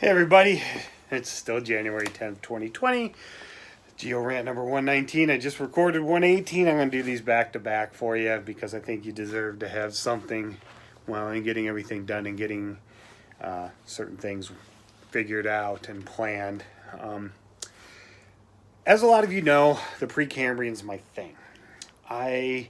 Hey everybody, it's still January 10th, 2020. Geo-Rant number 119. I just recorded 118. I'm going to do these back to back for you because I think you deserve to have something while I'm getting everything done and getting certain things figured out and planned. As a lot of you know, the Precambrian is my thing. I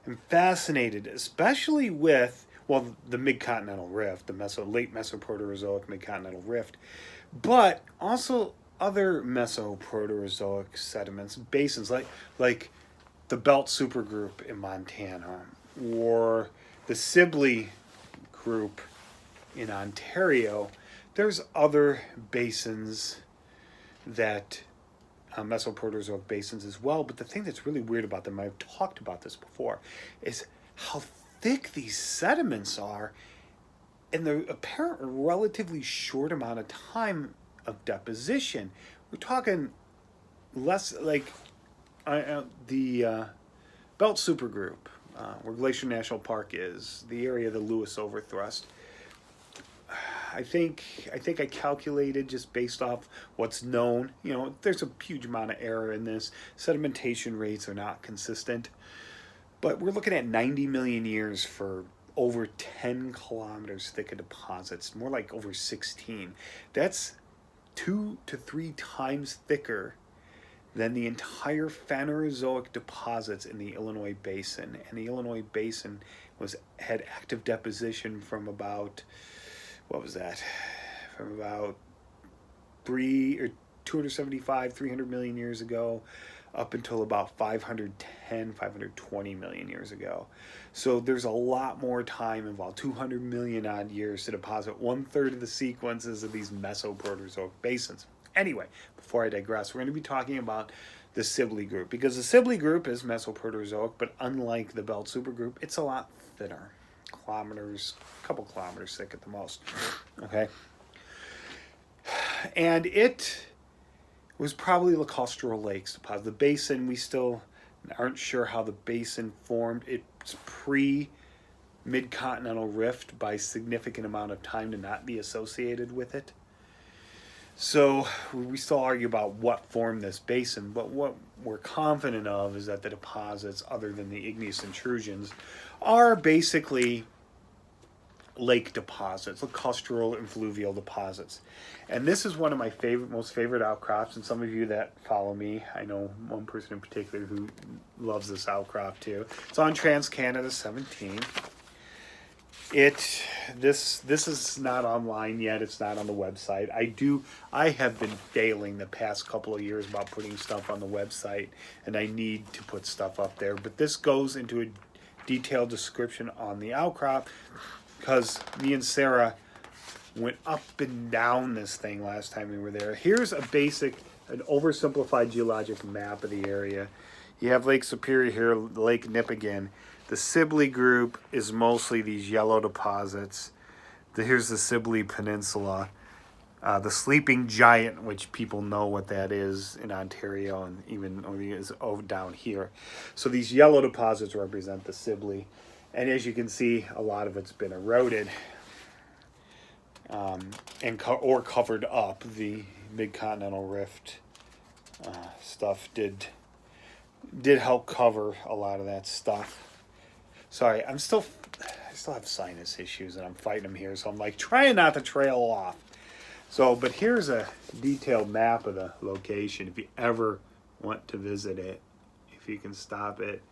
am fascinated, especially with the mid-continental rift, the late Mesoproterozoic mid-continental rift, but also other Mesoproterozoic sediments, basins like the Belt Supergroup in Montana, or the Sibley Group in Ontario. There's other basins that Mesoproterozoic basins as well, but the thing that's really weird about them, I've talked about this before, is how thick these sediments are in the apparent relatively short amount of time of deposition. We're talking less like the Belt Supergroup, where Glacier National Park is, the area of the Lewis Overthrust. I think I calculated just based off what's known. You know, there's a huge amount of error in this. Sedimentation rates are not consistent. But we're looking at 90 million years for over 10 kilometers thick of deposits, more like over 16. That's 2 to 3 times thicker than the entire Phanerozoic deposits in the Illinois Basin. And the Illinois Basin had active deposition from about, From about 275, 300 million years ago, up until about 510, 520 million years ago. So there's a lot more time involved, 200 million odd years to deposit 1/3 of the sequences of these Mesoproterozoic basins. Anyway, before I digress, we're going to be talking about the Sibley Group, because the Sibley Group is Mesoproterozoic, but unlike the Belt Supergroup, it's a lot thinner. A couple kilometers thick at the most. Okay? And it was probably lacustrine lakes deposit. The basin, we still aren't sure how the basin formed. It's pre-mid-continental rift by significant amount of time to not be associated with it. So we still argue about what formed this basin, but what we're confident of is that the deposits, other than the igneous intrusions, are basically lake deposits, lacustrine and fluvial deposits. And this is one of my most favorite outcrops, and some of you that follow me, I know one person in particular who loves this outcrop too. It's on Trans-Canada 17. This is not online yet. It's not on the website. I have been failing the past couple of years about putting stuff on the website, and I need to put stuff up there. But this goes into a detailed description on the outcrop, because me and Sarah went up and down this thing last time we were there. Here's an oversimplified geologic map of the area. You have Lake Superior here, Lake Nipigon. The Sibley Group is mostly these yellow deposits. Here's the Sibley Peninsula. The Sleeping Giant, which people know what that is in Ontario, and even is over down here. So these yellow deposits represent the Sibley. And as you can see, a lot of it's been eroded or covered up. The mid-continental rift stuff did help cover a lot of that stuff. Sorry, I still have sinus issues, and I'm fighting them here, so I'm like trying not to trail off. But here's a detailed map of the location. If you ever want to visit it, if you can stop it,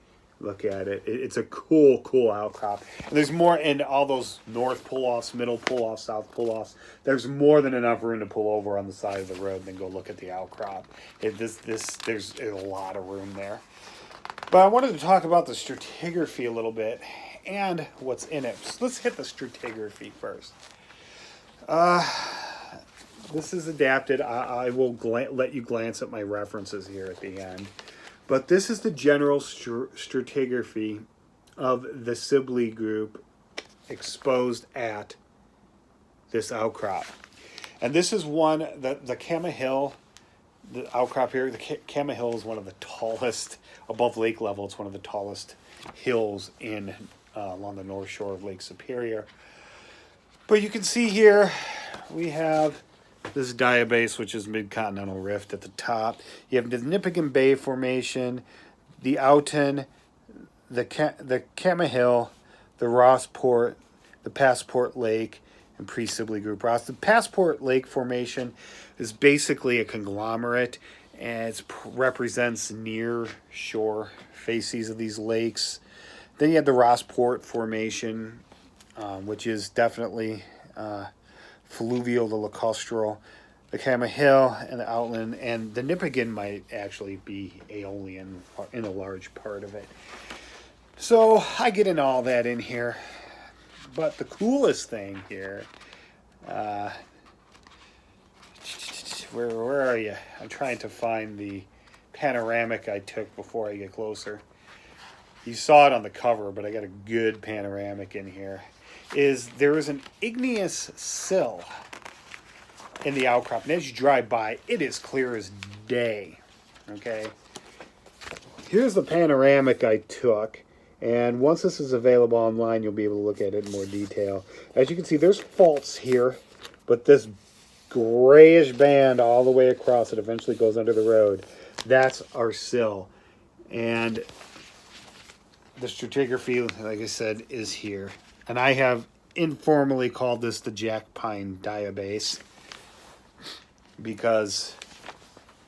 look at it. It's a cool outcrop. And there's more in all those north pull-offs, middle pull-offs, south pull-offs. There's more than enough room to pull over on the side of the road and then go look at the outcrop. There's a lot of room there. But I wanted to talk about the stratigraphy a little bit and what's in it. So let's hit the stratigraphy first. This is adapted. I will let you glance at my references here at the end. But this is the general stratigraphy of the Sibley Group exposed at this outcrop. And this is one, the Kama Hill, the outcrop here, the Kama Hill is one of the tallest, above lake level, it's one of the tallest hills along the north shore of Lake Superior. But you can see here, we have this diabase, which is mid-continental rift at the top. You have the Nipigon Bay Formation, the Outen, the Kama Hill, the Rossport, the Passport Lake, and pre-Sibley Group Ross. The Passport Lake Formation is basically a conglomerate, and it represents near shore facies of these lakes. Then you have the Rossport Formation, which is definitely fluvial to lacustrine. The Kama Hill and the Outland, and the Nipigon might actually be aeolian in a large part of it. So I get in all that in here. But the coolest thing here, where are you? I'm trying to find the panoramic I took before I get closer. You saw it on the cover, but I got a good panoramic in here. There is an igneous sill in the outcrop, and as you drive by, it is clear as day. Okay, here's the panoramic I took, and once this is available online, you'll be able to look at it in more detail. As you can see, there's faults here, but this grayish band all the way across it eventually goes under the road. That's our sill, and the stratigraphy, like I said, is here. And I have informally called this the Jack Pine Diabase because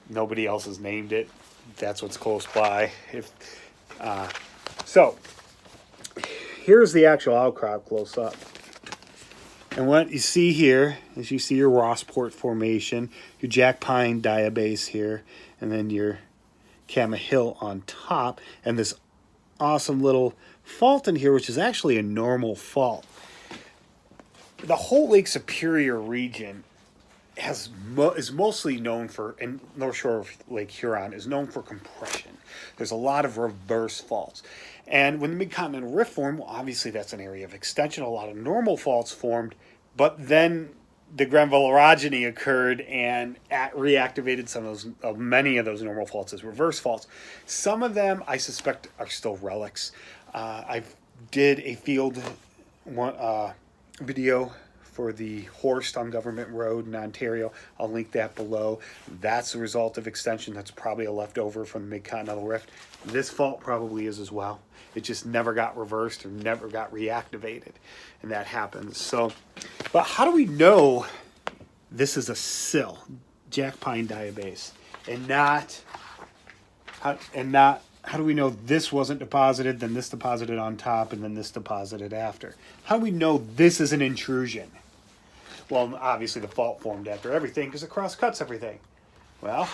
nobody else has named it. That's what's close by. So here's the actual outcrop close up. And what you see here is you see your Rossport Formation, your Jack Pine Diabase here, and then your Kama Hill on top, and this awesome little fault in here, which is actually a normal fault. The whole Lake Superior region is mostly known for, and North Shore of Lake Huron is known for compression. There's a lot of reverse faults. And when the Mid-Continental Rift formed, well, obviously that's an area of extension. A lot of normal faults formed, but then the Grenville orogeny occurred and reactivated many of those normal faults as reverse faults. Some of them, I suspect, are still relics. I did a field video for the Horst on Government Road in Ontario. I'll link that below. That's a result of extension. That's probably a leftover from the Mid-Continental Rift. This fault probably is as well. It just never got reversed or never got reactivated, and that happens. So, but how do we know this is a sill, Jack Pine Diabase, and not how do we know this wasn't deposited, then this deposited on top, and then this deposited after? How do we know this is an intrusion? Well, obviously the fault formed after everything because it cross-cuts everything. Well,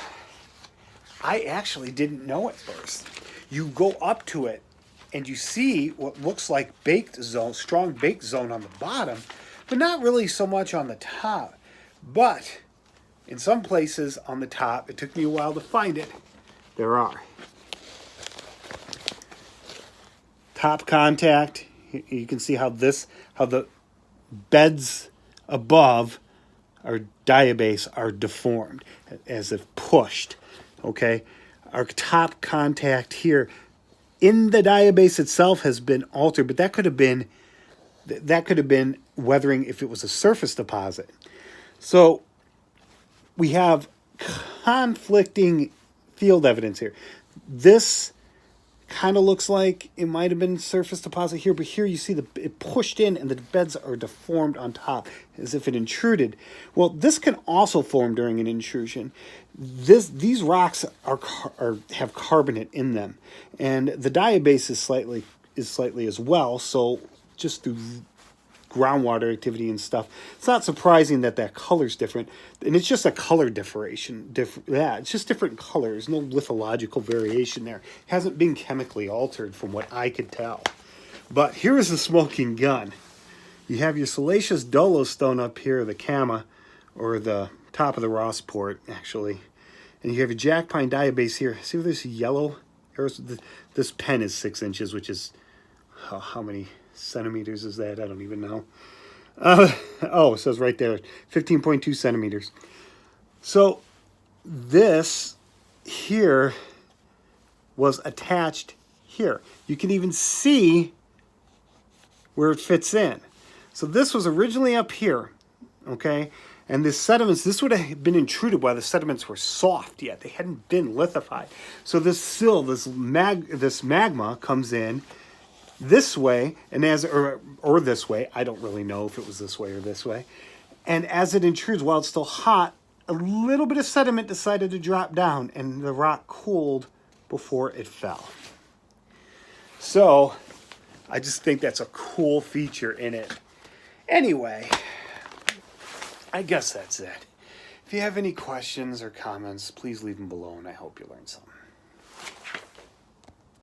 I actually didn't know at first. You go up to it, and you see what looks like baked zone, strong baked zone on the bottom, but not really so much on the top. But in some places on the top, it took me a while to find it, there are. Top contact, you can see how the beds above our diabase are deformed as if pushed, okay? Our top contact here in the diabase itself has been altered, but that could have been weathering if it was a surface deposit. So we have conflicting field evidence here. This kind of looks like it might have been surface deposit here, but here you see it pushed in and the beds are deformed on top as if it intruded. Well, this can also form during an intrusion. These rocks have carbonate in them, and the diabase is slightly as well. So just through groundwater activity and stuff, it's not surprising that color's different, and it's just a color differentiation. It's just different colors, no lithological variation there. It hasn't been chemically altered from what I could tell. But here is the smoking gun. You have your Salacious Dolostone up here, the Kama, or the top of the Rossport, actually. And you have your Jack Pine Diabase here. See this yellow? This pen is 6 inches, which is, how many centimeters is that? I don't even know. It says right there, 15.2 centimeters. So this here was attached here. You can even see where it fits in. So this was originally up here, okay? And the sediments, this would have been intruded while the sediments were soft yet. They hadn't been lithified. So this sill, this magma comes in this way, and or this way. I don't really know if it was this way or this way. And as it intrudes, while it's still hot, a little bit of sediment decided to drop down, and the rock cooled before it fell. So I just think that's a cool feature in it. Anyway, I guess that's it. If you have any questions or comments, please leave them below, and I hope you learned something.